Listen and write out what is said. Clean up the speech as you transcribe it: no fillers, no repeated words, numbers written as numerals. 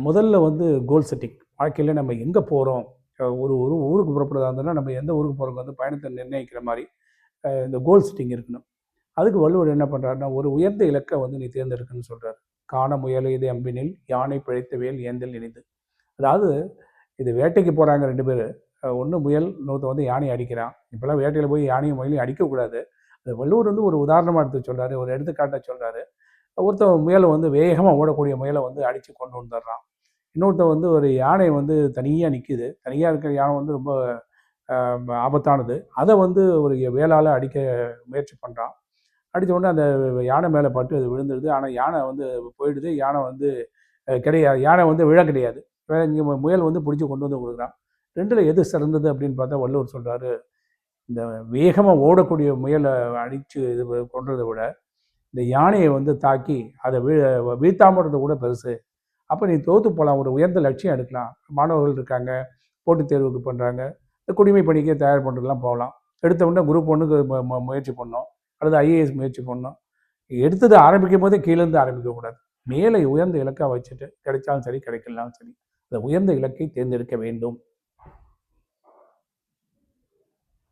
முதல்ல வந்து கோல் செட்டிங். வாழ்க்கையில நம்ம எங்கே போகிறோம், ஒரு ஒரு ஊருக்கு புறப்படுறதா இருந்ததுன்னா நம்ம எந்த ஊருக்கு போகிறோங்க வந்து பயணத்தை நிர்ணயிக்கிற மாதிரி இந்த கோல் செட்டிங் இருக்கணும். அதுக்கு வள்ளுவர் என்ன பண்ணுறாருன்னா, ஒரு உயர்ந்த இலக்கை வந்து நீ தேர்ந்தெடுக்கணும்னு சொல்கிறார். காண முயலுது அம்பினில் யானை பிழைத்த வேல் ஏந்தல் இனிது. அதாவது இது வேட்டைக்கு போகிறாங்க ரெண்டு பேர். ஒன்று முயல், இன்னொருத்த வந்து யானையை அடிக்கிறான். இப்போல்லாம் வேட்டையில் போய் யானையும் முயலையும் அடிக்கக்கூடாது. அது வள்ளுவர் வந்து ஒரு உதாரணமாக எடுத்து சொல்கிறாரு, ஒரு எடுத்துக்காட்டை சொல்கிறாரு. ஒருத்தன் முயலை வந்து வேகமாக ஓடக்கூடிய முயலை வந்து அடித்து கொண்டு வந்துடுறான். இன்னொருத்தன் வந்து ஒரு யானை வந்து தனியாக நிற்கிது. தனியாக இருக்கிற யானை வந்து ரொம்ப ஆபத்தானது. அதை வந்து ஒரு வேலால் அடிக்க முயற்சி பண்ணுறான். அடித்த உடனே அந்த யானை மேலே பட்டு அது விழுந்துடுது. ஆனால் யானை வந்து போயிடுது. யானை வந்து கிடையாது, யானை வந்து விழ கிடையாது. இங்கே முயல் வந்து பிடிச்சி கொண்டு வந்து கொடுக்குறான். ரெண்டில் எது சிறந்தது அப்படின்னு பார்த்தா வள்ளுவர் சொல்கிறாரு, இந்த வேகமாக ஓடக்கூடிய முயலை அடித்து இது கொன்றதை விட இந்த யானையை வந்து தாக்கி அதை வீழ்த்தாமறது கூட பெருசு. அப்போ நீ தோற்று போகலாம், ஒரு உயர்ந்த லட்சியம் எடுக்கலாம். மாணவர்கள் இருக்காங்க, போட்டித் தேர்வுக்கு பண்ணுறாங்க, இந்த குடிமை பணிக்கே தயார் பண்ணுறதுலாம் போகலாம். எடுத்த உடனே குரூப் ஒன்றுக்கு முயற்சி பண்ணோம், அல்லது ஐஏஎஸ் முயற்சி பண்ணோம். எடுத்தது ஆரம்பிக்கும் போதே கீழேருந்து ஆரம்பிக்கக்கூடாது. மேலே உயர்ந்த இலக்காக வச்சுட்டு கிடைச்சாலும் சரி கிடைக்கலனாலும் சரி அந்த உயர்ந்த இலக்கை தேர்ந்தெடுக்க வேண்டும்.